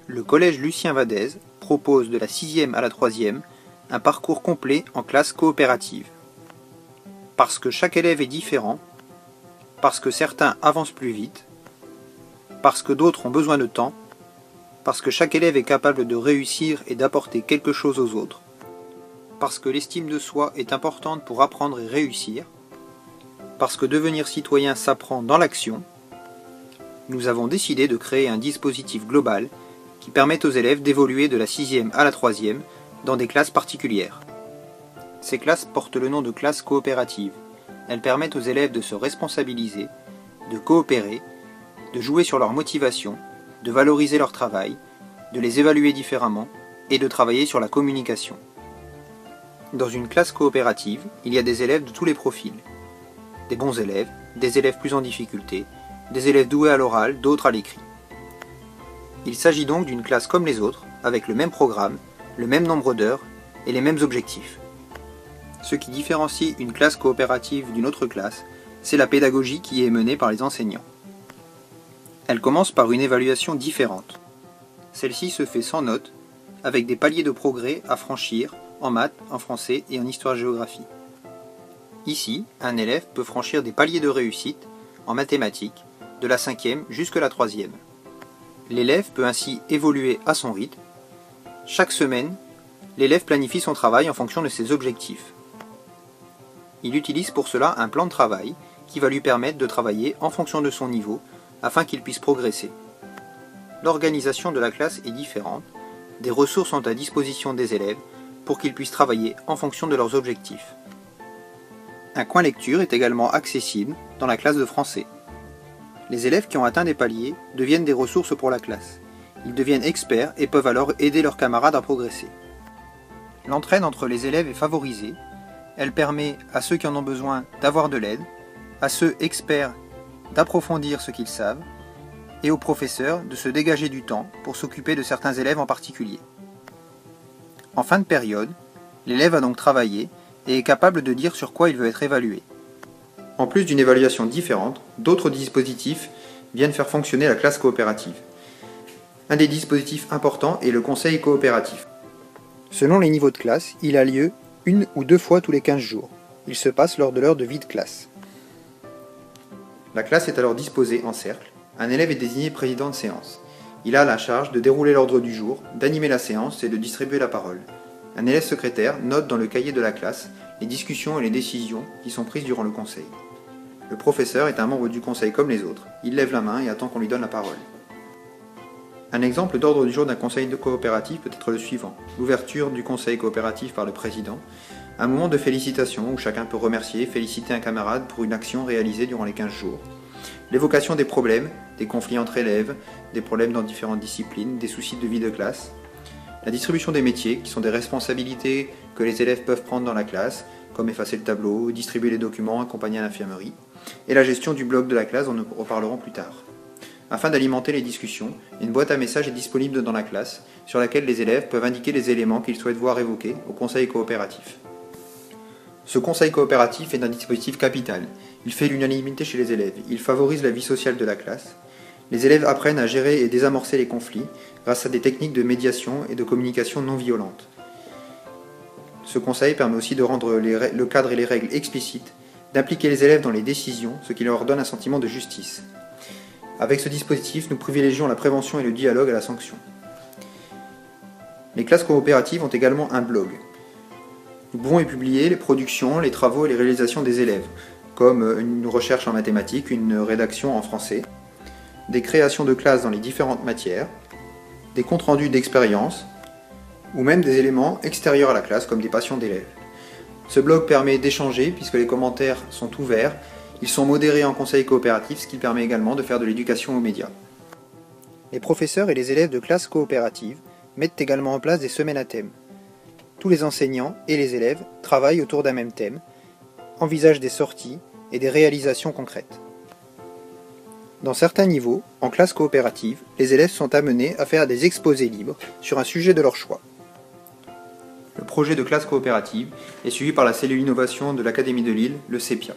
Le collège Lucien Vadez propose de la 6e à la 3e un parcours complet en classe coopérative. Parce que chaque élève est différent, parce que certains avancent plus vite, parce que d'autres ont besoin de temps, parce que chaque élève est capable de réussir et d'apporter quelque chose aux autres, parce que l'estime de soi est importante pour apprendre et réussir, parce que devenir citoyen s'apprend dans l'action, nous avons décidé de créer un dispositif global qui permet aux élèves d'évoluer de la 6e à la 3e dans des classes particulières. Ces classes portent le nom de classes coopératives. Elles permettent aux élèves de se responsabiliser, de coopérer, de jouer sur leur motivation, de valoriser leur travail, de les évaluer différemment et de travailler sur la communication. Dans une classe coopérative, il y a des élèves de tous les profils. Des bons élèves, des élèves plus en difficulté, des élèves doués à l'oral, d'autres à l'écrit. Il s'agit donc d'une classe comme les autres, avec le même programme, le même nombre d'heures et les mêmes objectifs. Ce qui différencie une classe coopérative d'une autre classe, c'est la pédagogie qui est menée par les enseignants. Elle commence par une évaluation différente. Celle-ci se fait sans notes, avec des paliers de progrès à franchir en maths, en français et en histoire-géographie. Ici, un élève peut franchir des paliers de réussite en mathématiques, de la 5e jusqu'à la 3e. L'élève peut ainsi évoluer à son rythme. Chaque semaine, l'élève planifie son travail en fonction de ses objectifs. Il utilise pour cela un plan de travail qui va lui permettre de travailler en fonction de son niveau afin qu'il puisse progresser. L'organisation de la classe est différente. Des ressources sont à disposition des élèves pour qu'ils puissent travailler en fonction de leurs objectifs. Un coin lecture est également accessible dans la classe de français. Les élèves qui ont atteint des paliers deviennent des ressources pour la classe. Ils deviennent experts et peuvent alors aider leurs camarades à progresser. L'entraide entre les élèves est favorisée. Elle permet à ceux qui en ont besoin d'avoir de l'aide, à ceux experts d'approfondir ce qu'ils savent, et aux professeurs de se dégager du temps pour s'occuper de certains élèves en particulier. En fin de période, l'élève a donc travaillé et est capable de dire sur quoi il veut être évalué. En plus d'une évaluation différente, d'autres dispositifs viennent faire fonctionner la classe coopérative. Un des dispositifs importants est le conseil coopératif. Selon les niveaux de classe, il a lieu 1 ou 2 fois tous les 15 jours. Il se passe lors de l'heure de vie de classe. La classe est alors disposée en cercle. Un élève est désigné président de séance. Il a la charge de dérouler l'ordre du jour, d'animer la séance et de distribuer la parole. Un élève secrétaire note dans le cahier de la classe les discussions et les décisions qui sont prises durant le conseil. Le professeur est un membre du conseil comme les autres. Il lève la main et attend qu'on lui donne la parole. Un exemple d'ordre du jour d'un conseil coopératif peut être le suivant. L'ouverture du conseil coopératif par le président. Un moment de félicitation où chacun peut remercier et féliciter un camarade pour une action réalisée durant les 15 jours. L'évocation des problèmes, des conflits entre élèves, des problèmes dans différentes disciplines, des soucis de vie de classe. La distribution des métiers, qui sont des responsabilités que les élèves peuvent prendre dans la classe, comme effacer le tableau, distribuer les documents, accompagner à l'infirmerie. Et la gestion du bloc de la classe, dont nous reparlerons plus tard. Afin d'alimenter les discussions, une boîte à messages est disponible dans la classe, sur laquelle les élèves peuvent indiquer les éléments qu'ils souhaitent voir évoqués au conseil coopératif. Ce conseil coopératif est un dispositif capital. Il fait l'unanimité chez les élèves. Il favorise la vie sociale de la classe. Les élèves apprennent à gérer et désamorcer les conflits grâce à des techniques de médiation et de communication non violente. Ce conseil permet aussi de rendre le cadre et les règles explicites, d'impliquer les élèves dans les décisions, ce qui leur donne un sentiment de justice. Avec ce dispositif, nous privilégions la prévention et le dialogue à la sanction. Les classes coopératives ont également un blog. Nous pouvons y publier les productions, les travaux et les réalisations des élèves, comme une recherche en mathématiques, une rédaction en français, des créations de classes dans les différentes matières, des comptes rendus d'expériences, ou même des éléments extérieurs à la classe, comme des passions d'élèves. Ce blog permet d'échanger, puisque les commentaires sont ouverts, ils sont modérés en conseil coopératif, ce qui permet également de faire de l'éducation aux médias. Les professeurs et les élèves de classes coopératives mettent également en place des semaines à thème. Tous les enseignants et les élèves travaillent autour d'un même thème, envisagent des sorties et des réalisations concrètes. Dans certains niveaux, en classe coopérative, les élèves sont amenés à faire des exposés libres sur un sujet de leur choix. Le projet de classe coopérative est suivi par la cellule innovation de l'Académie de Lille, le CEPIA.